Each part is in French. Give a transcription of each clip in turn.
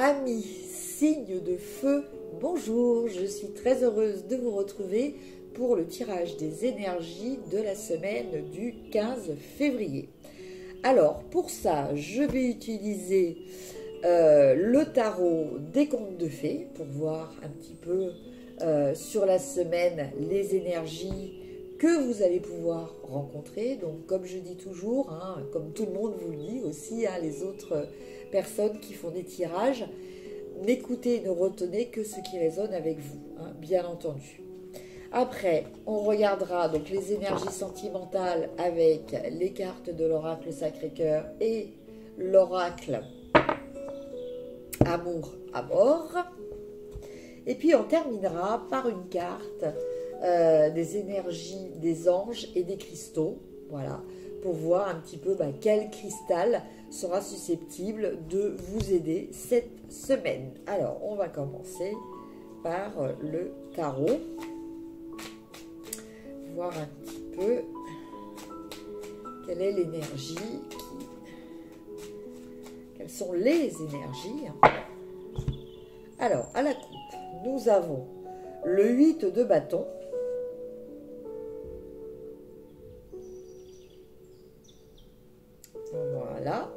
Amis, signe de feu, bonjour, je suis très heureuse de vous retrouver pour le tirage des énergies de la semaine du 15 février. Alors, pour ça, je vais utiliser le tarot des contes de fées pour voir un petit peu sur la semaine les énergies que vous allez pouvoir rencontrer. Donc, comme je dis toujours, hein, comme tout le monde vous le dit aussi, hein, les autres personnes qui font des tirages, n'écoutez et ne retenez que ce qui résonne avec vous, hein, bien entendu. Après, on regardera donc les énergies sentimentales avec les cartes de l'oracle Sacré-Cœur et l'oracle Amour à mort. Et puis on terminera par une carte des énergies des anges et des cristaux. Voilà, pour voir un petit peu quel cristal sera susceptible de vous aider cette semaine. Alors, on va commencer par le tarot. Voir un petit peu quelle est l'énergie, quelles sont les énergies. Alors, à la coupe, nous avons le 8 de bâton, voilà,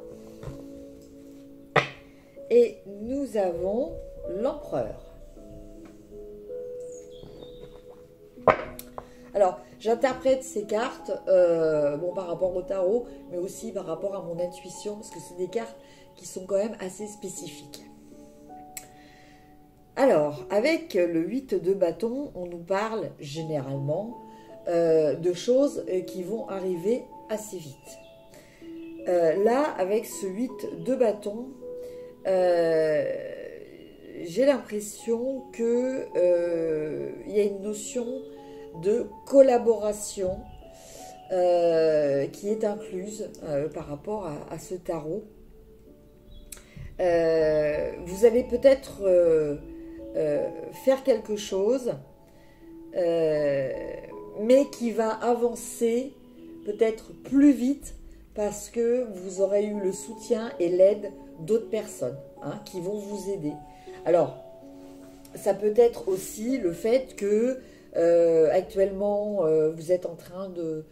et nous avons l'empereur. Alors, j'interprète ces cartes par rapport au tarot, mais aussi par rapport à mon intuition, parce que c'est des cartes qui sont quand même assez spécifiques. Alors, avec le 8 de bâton, on nous parle généralement de choses qui vont arriver assez vite. Là, avec ce 8 de bâton, j'ai l'impression qu'il y a une notion de collaboration qui est incluse par rapport à ce tarot. Vous allez peut-être faire quelque chose, mais qui va avancer peut-être plus vite parce que vous aurez eu le soutien et l'aide d'autres personnes qui vont vous aider. Alors, ça peut être aussi le fait que actuellement, vous êtes en train de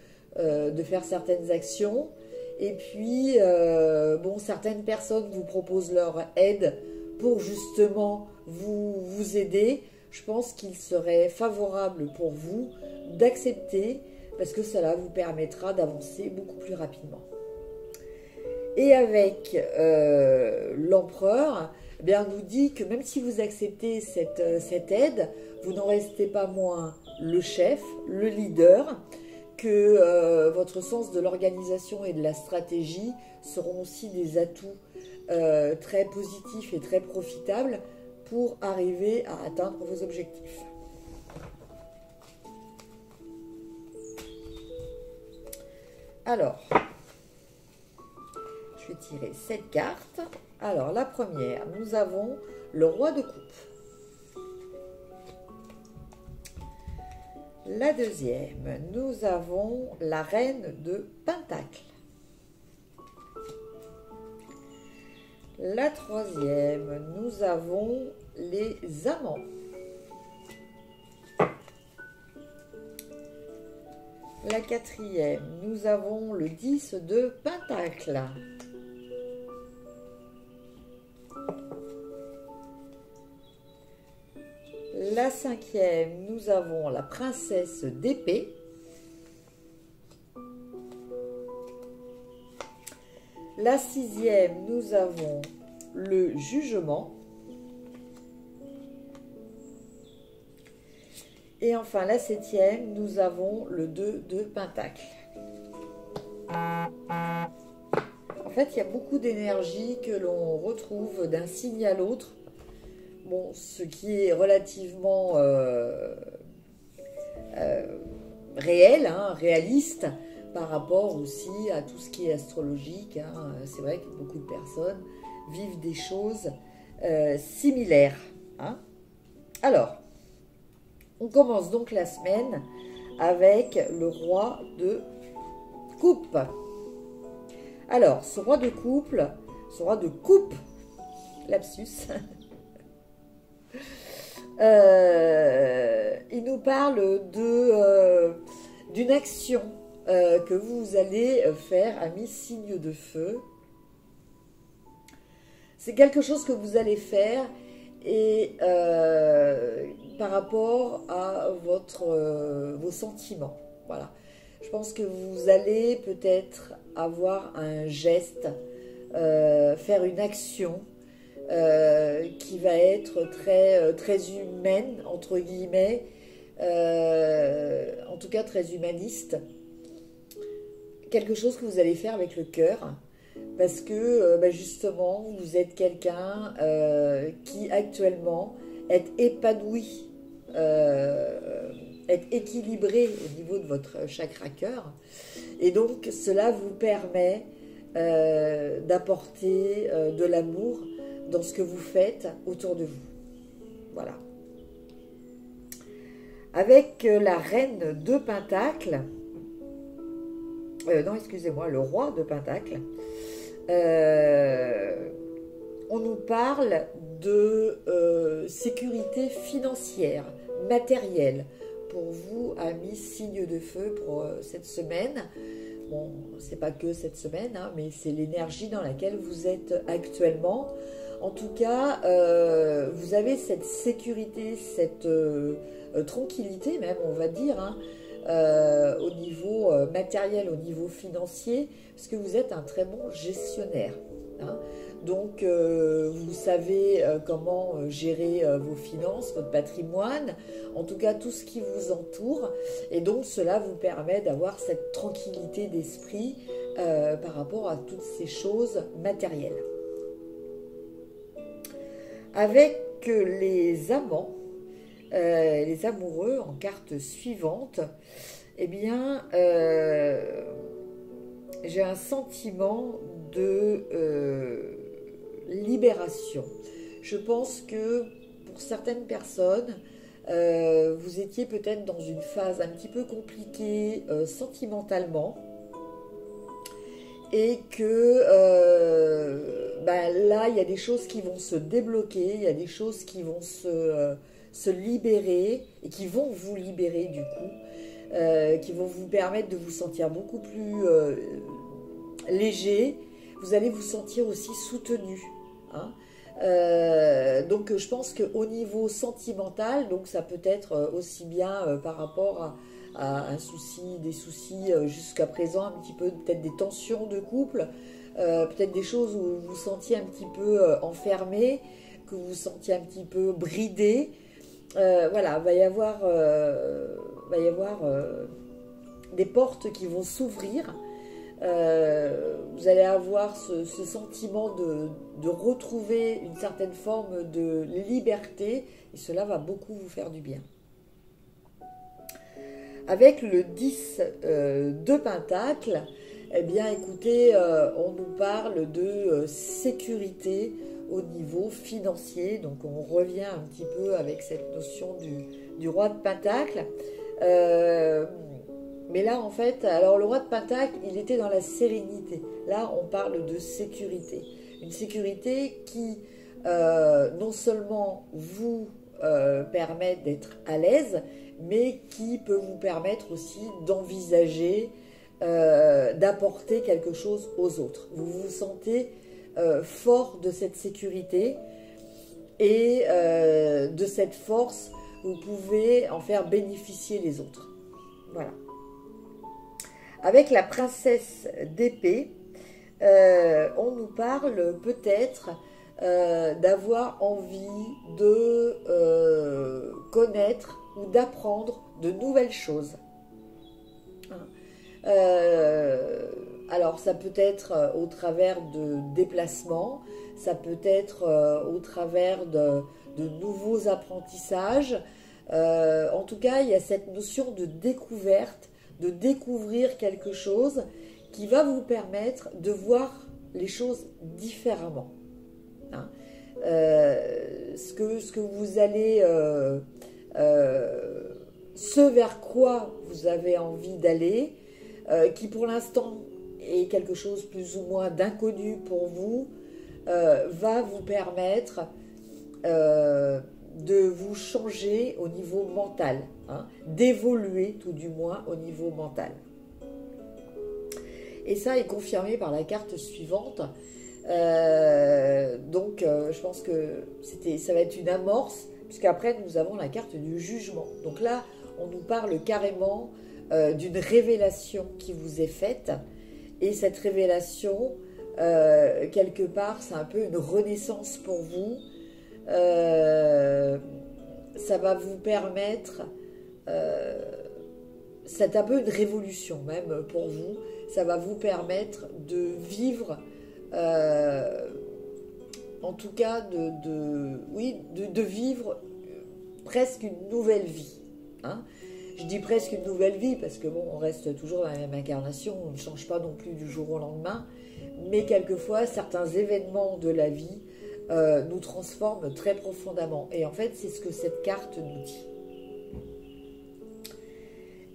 faire certaines actions et puis, certaines personnes vous proposent leur aide pour justement vous aider. Je pense qu'il serait favorable pour vous d'accepter parce que cela vous permettra d'avancer beaucoup plus rapidement. Et avec l'empereur, on nous dit que même si vous acceptez cette aide, vous n'en restez pas moins le chef, le leader, que votre sens de l'organisation et de la stratégie seront aussi des atouts très positifs et très profitables pour arriver à atteindre vos objectifs. Alors, je vais tirer 7 cartes. Alors, la première, nous avons le roi de coupe. La deuxième, nous avons la reine de pentacle. La troisième, nous avons les amants. La quatrième, nous avons le 10 de pentacle. La cinquième, nous avons la princesse d'épée. La sixième, nous avons le jugement. Et enfin, la septième, nous avons le 2 de pentacle. En fait, il y a beaucoup d'énergie que l'on retrouve d'un signe à l'autre. Bon, ce qui est relativement réel, réaliste, par rapport aussi à tout ce qui est astrologique. C'est vrai que beaucoup de personnes vivent des choses similaires. Alors, on commence donc la semaine avec le roi de coupe. Alors, ce roi de coupe, lapsus. Il nous parle d'une action que vous allez faire, amis signes de feu. C'est quelque chose que vous allez faire et par rapport à vos sentiments. Voilà. Je pense que vous allez peut-être avoir un geste, faire une action qui va être très humaine, entre guillemets, en tout cas très humaniste. Quelque chose que vous allez faire avec le cœur, parce que justement, vous êtes quelqu'un qui actuellement est épanoui, est équilibré au niveau de votre chakra cœur, et donc cela vous permet d'apporter de l'amour dans ce que vous faites autour de vous. Voilà. Avec la reine de Pentacle, non, excusez-moi, le roi de Pentacle, on nous parle de sécurité financière, matérielle, pour vous, amis signes de feu, pour cette semaine. Bon, c'est pas que cette semaine, hein, mais c'est l'énergie dans laquelle vous êtes actuellement. En tout cas, vous avez cette sécurité, cette tranquillité même, on va dire, hein, au niveau matériel, au niveau financier, parce que vous êtes un très bon gestionnaire. Hein. Donc, vous savez comment gérer vos finances, votre patrimoine, en tout cas tout ce qui vous entoure. Et donc, cela vous permet d'avoir cette tranquillité d'esprit par rapport à toutes ces choses matérielles. Avec les amants, les amoureux en carte suivante, eh bien, j'ai un sentiment de libération. Je pense que pour certaines personnes, vous étiez peut-être dans une phase un petit peu compliquée sentimentalement, et que là, il y a des choses qui vont se débloquer, il y a des choses qui vont se libérer, et qui vont vous libérer du coup, qui vont vous permettre de vous sentir beaucoup plus léger. Vous allez vous sentir aussi soutenu. Hein. Donc je pense qu'au niveau sentimental, donc ça peut être aussi bien par rapport à un souci, des soucis jusqu'à présent, un petit peu peut-être des tensions de couple, peut-être des choses où vous vous sentiez un petit peu enfermé, que vous vous sentiez un petit peu bridé. Voilà, va y avoir des portes qui vont s'ouvrir. Vous allez avoir ce sentiment de retrouver une certaine forme de liberté, et cela va beaucoup vous faire du bien. Avec le 10 de Pentacle, eh bien écoutez, on nous parle de sécurité au niveau financier, donc on revient un petit peu avec cette notion du roi de Pentacle. Mais là, en fait, alors le roi de Pentacle, il était dans la sérénité. Là, on parle de sécurité. Une sécurité qui, non seulement vous permet d'être à l'aise, mais qui peut vous permettre aussi d'envisager, d'apporter quelque chose aux autres. Vous vous sentez fort de cette sécurité, et de cette force, vous pouvez en faire bénéficier les autres. Voilà. Avec la princesse d'épée, on nous parle peut-être d'avoir envie de connaître ou d'apprendre de nouvelles choses. Alors ça peut être au travers de déplacements, ça peut être au travers de nouveaux apprentissages. En tout cas, il y a cette notion de découverte, de découvrir quelque chose qui va vous permettre de voir les choses différemment. Hein. Ce que vous allez, ce vers quoi vous avez envie d'aller, qui pour l'instant est quelque chose plus ou moins d'inconnu pour vous, va vous permettre de vous changer au niveau mental, hein, d'évoluer tout du moins au niveau mental. Et ça est confirmé par la carte suivante. Je pense que ça va être une amorce, puisqu'après nous avons la carte du jugement. Donc là, on nous parle carrément d'une révélation qui vous est faite. Et cette révélation, quelque part, c'est un peu une renaissance pour vous. Ça va vous permettre, c'est un peu une révolution même pour vous. Ça va vous permettre de vivre, en tout cas, de vivre presque une nouvelle vie. Hein. Je dis presque une nouvelle vie parce que bon, on reste toujours dans la même incarnation, on ne change pas non plus du jour au lendemain, mais quelquefois, certains événements de la vie nous transforment très profondément. Et en fait, c'est ce que cette carte nous dit.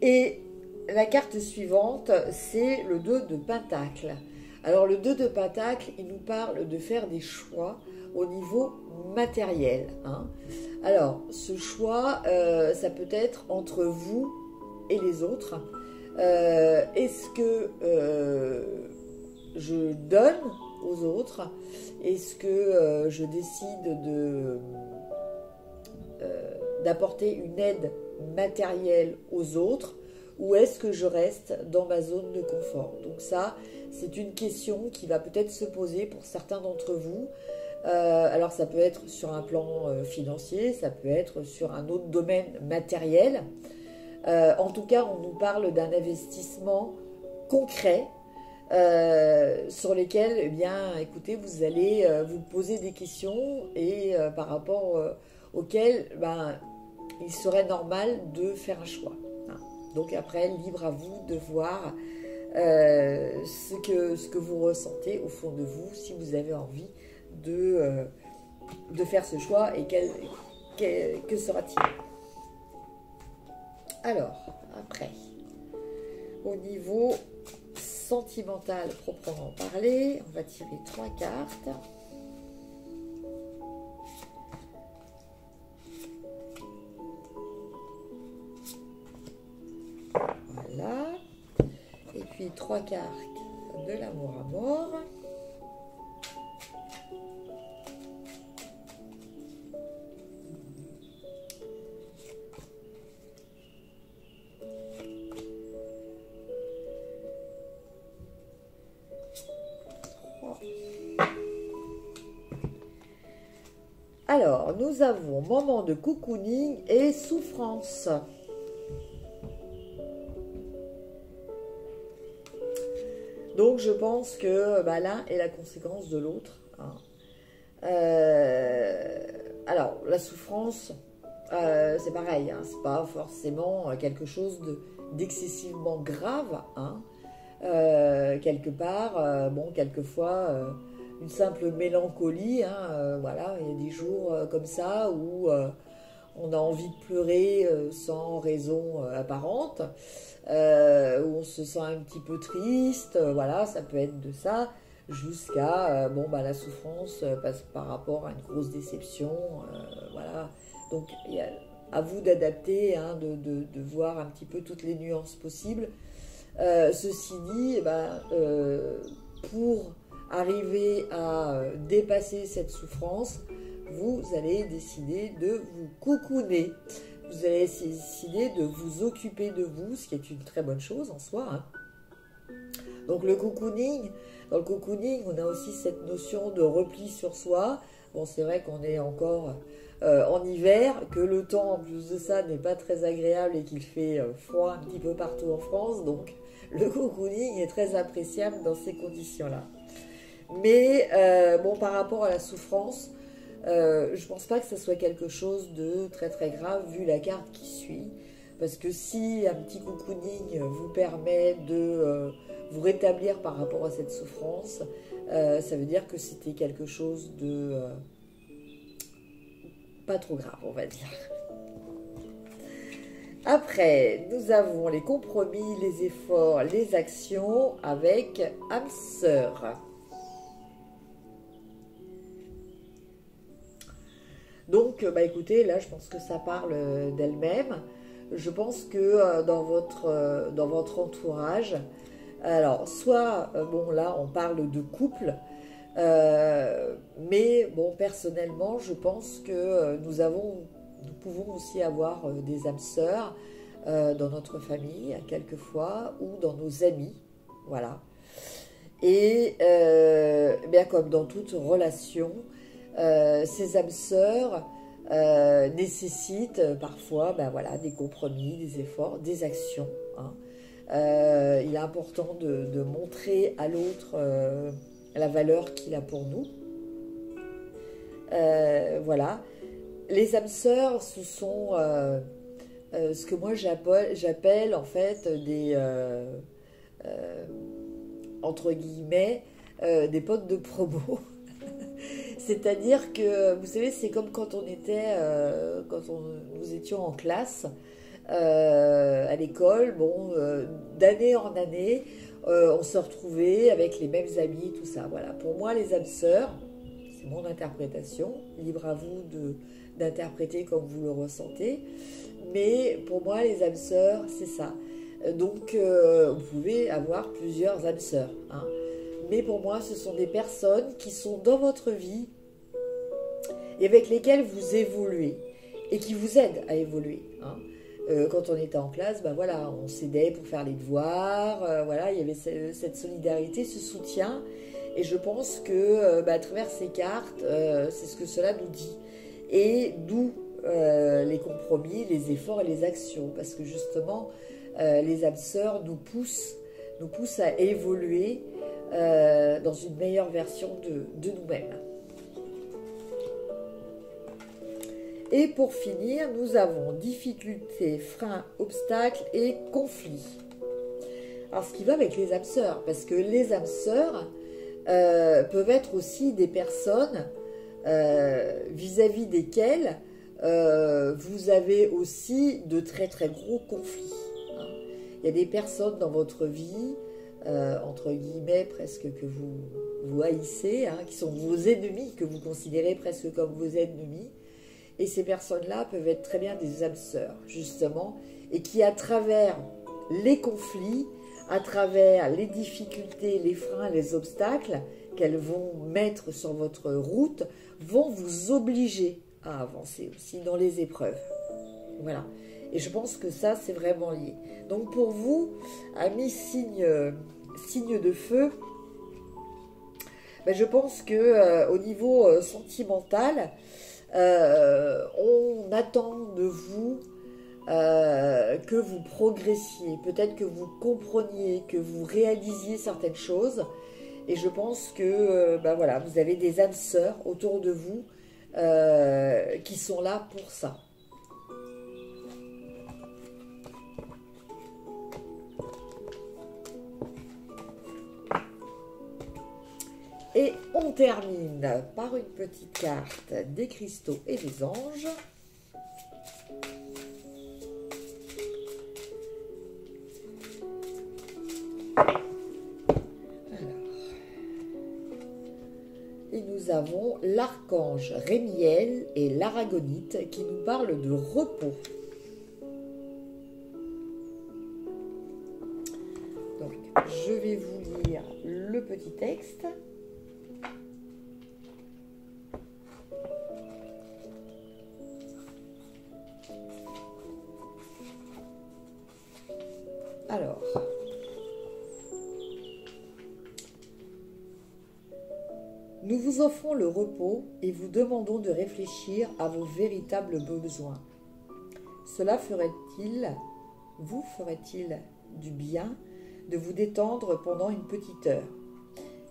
Et la carte suivante, c'est le 2 de Pentacle. Alors le 2 de Pentacle, il nous parle de faire des choix au niveau matériel. Hein. Alors, ce choix, ça peut être entre vous et les autres. Est-ce que je donne aux autres? Est-ce que je décide d'apporter une aide matérielle aux autres? Ou est-ce que je reste dans ma zone de confort? Donc ça, c'est une question qui va peut-être se poser pour certains d'entre vous. Alors ça peut être sur un plan financier, ça peut être sur un autre domaine matériel. En tout cas, on nous parle d'un investissement concret sur lesquels, eh bien, écoutez, vous allez vous poser des questions et par rapport auxquelles, ben, il serait normal de faire un choix. Hein. Donc après, libre à vous de voir ce que vous ressentez au fond de vous, si vous avez envie de faire ce choix et que sera-t-il? Alors, après, au niveau sentimental proprement parlé, on va tirer 3 cartes. Voilà. Et puis 3 cartes de l'amour à mort. Alors, nous avons moment de cocooning et souffrance. Donc, je pense que l'un est la conséquence de l'autre. Hein. Alors, la souffrance, c'est pareil. Hein, c'est pas forcément quelque chose d'excessivement grave. Hein. Quelque part, bon, quelquefois... une simple mélancolie, hein, voilà, il y a des jours comme ça où on a envie de pleurer sans raison apparente, où on se sent un petit peu triste, voilà, ça peut être de ça, jusqu'à la souffrance par rapport à une grosse déception, voilà, donc il y a à vous d'adapter, hein, de voir un petit peu toutes les nuances possibles. Ceci dit, pour arriver à dépasser cette souffrance, vous allez décider de vous cocooner. Vous allez décider de vous occuper de vous, ce qui est une très bonne chose en soi. Hein. Donc le cocooning, dans le cocooning, on a aussi cette notion de repli sur soi. Bon, c'est vrai qu'on est encore en hiver, que le temps en plus de ça n'est pas très agréable et qu'il fait froid un petit peu partout en France. Donc le cocooning est très appréciable dans ces conditions-là. Mais par rapport à la souffrance, je ne pense pas que ce soit quelque chose de très très grave vu la carte qui suit. Parce que si un petit cocooning vous permet de vous rétablir par rapport à cette souffrance, ça veut dire que c'était quelque chose de pas trop grave, on va dire. Après, nous avons les compromis, les efforts, les actions avec âme sœur. Donc, bah, écoutez, là, je pense que ça parle d'elle-même. Je pense que dans votre entourage, alors, soit, bon, là, on parle de couple, mais bon, personnellement, je pense que nous pouvons aussi avoir des âmes sœurs dans notre famille, quelquefois, ou dans nos amis, voilà. Et bien comme dans toute relation, ces âmes sœurs nécessitent parfois, ben voilà, des compromis, des efforts, des actions, hein. Il est important de montrer à l'autre la valeur qu'il a pour nous. Voilà. Les âmes sœurs, ce sont ce que moi j'appelle en fait entre guillemets, des potes de promo. C'est-à-dire que, vous savez, c'est comme quand nous étions en classe, à l'école, bon, d'année en année, on se retrouvait avec les mêmes amis, tout ça. Voilà. Pour moi, les âmes sœurs, c'est mon interprétation, libre à vous d'interpréter comme vous le ressentez, mais pour moi, les âmes sœurs, c'est ça. Donc, vous pouvez avoir plusieurs âmes sœurs, hein. Mais pour moi, ce sont des personnes qui sont dans votre vie et avec lesquelles vous évoluez et qui vous aident à évoluer, hein. Quand on était en classe, ben voilà, on s'aidait pour faire les devoirs, voilà, il y avait cette solidarité, ce soutien. Et je pense que à travers ces cartes, c'est ce que cela nous dit. Et d'où les compromis, les efforts et les actions. Parce que justement, les âmes sœurs nous poussent à évoluer dans une meilleure version de nous-mêmes. Et pour finir, nous avons difficultés, freins, obstacles et conflits. Alors, ce qui va avec les âmes sœurs, parce que les âmes sœurs peuvent être aussi des personnes vis-à-vis desquelles vous avez aussi de très très gros conflits, hein. Il y a des personnes dans votre vie, entre guillemets, presque que vous haïssez, hein, qui sont vos ennemis, que vous considérez presque comme vos ennemis. Et ces personnes-là peuvent être très bien des âmes sœurs, justement, et qui, à travers les conflits, à travers les difficultés, les freins, les obstacles qu'elles vont mettre sur votre route, vont vous obliger à avancer aussi dans les épreuves. Voilà. Et je pense que ça, c'est vraiment lié. Donc pour vous, amis signe de feu, ben je pense que au niveau sentimental, on attend de vous que vous progressiez, peut-être que vous compreniez, que vous réalisiez certaines choses. Et je pense que ben voilà, vous avez des âmes sœurs autour de vous qui sont là pour ça. Et on termine par une petite carte des cristaux et des anges. Et nous avons l'archange Rémiel et l'aragonite qui nous parlent de repos. Donc, je vais vous lire le petit texte. Alors, nous vous offrons le repos et vous demandons de réfléchir à vos véritables besoins. Cela vous ferait-il du bien de vous détendre pendant une petite heure?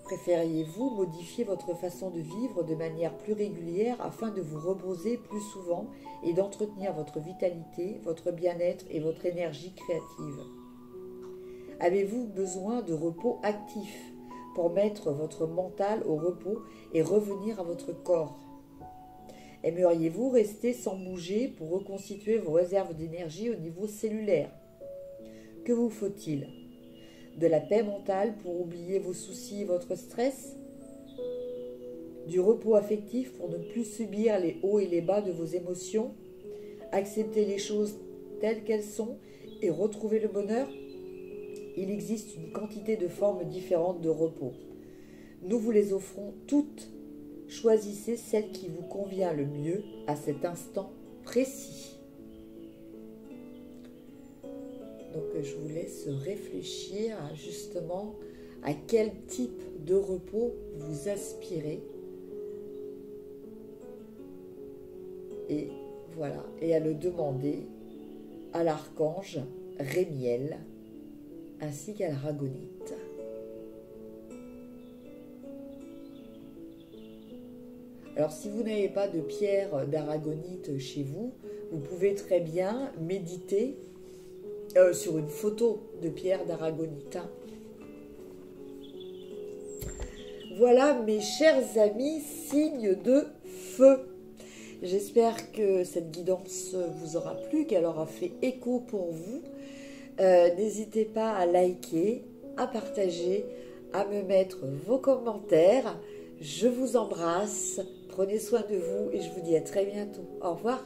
Préfériez-vous modifier votre façon de vivre de manière plus régulière afin de vous reposer plus souvent et d'entretenir votre vitalité, votre bien-être et votre énergie créative? Avez-vous besoin de repos actif pour mettre votre mental au repos et revenir à votre corps? Aimeriez-vous rester sans bouger pour reconstituer vos réserves d'énergie au niveau cellulaire? Que vous faut-il? De la paix mentale pour oublier vos soucis et votre stress? du repos affectif pour ne plus subir les hauts et les bas de vos émotions, accepter les choses telles qu'elles sont et retrouver le bonheur. Il existe une quantité de formes différentes de repos. Nous vous les offrons toutes. Choisissez celle qui vous convient le mieux à cet instant précis. Donc je vous laisse réfléchir justement à quel type de repos vous aspirez. Et voilà, et à le demander à l'archange Rémiel ainsi qu'à la Ragonite. Alors si vous n'avez pas de pierre d'aragonite chez vous, vous pouvez très bien méditer sur une photo de pierre d'aragonite. Voilà mes chers amis, signes de feu. J'espère que cette guidance vous aura plu, qu'elle aura fait écho pour vous. N'hésitez pas à liker, à partager, à me mettre vos commentaires. Je vous embrasse, prenez soin de vous et je vous dis à très bientôt. Au revoir.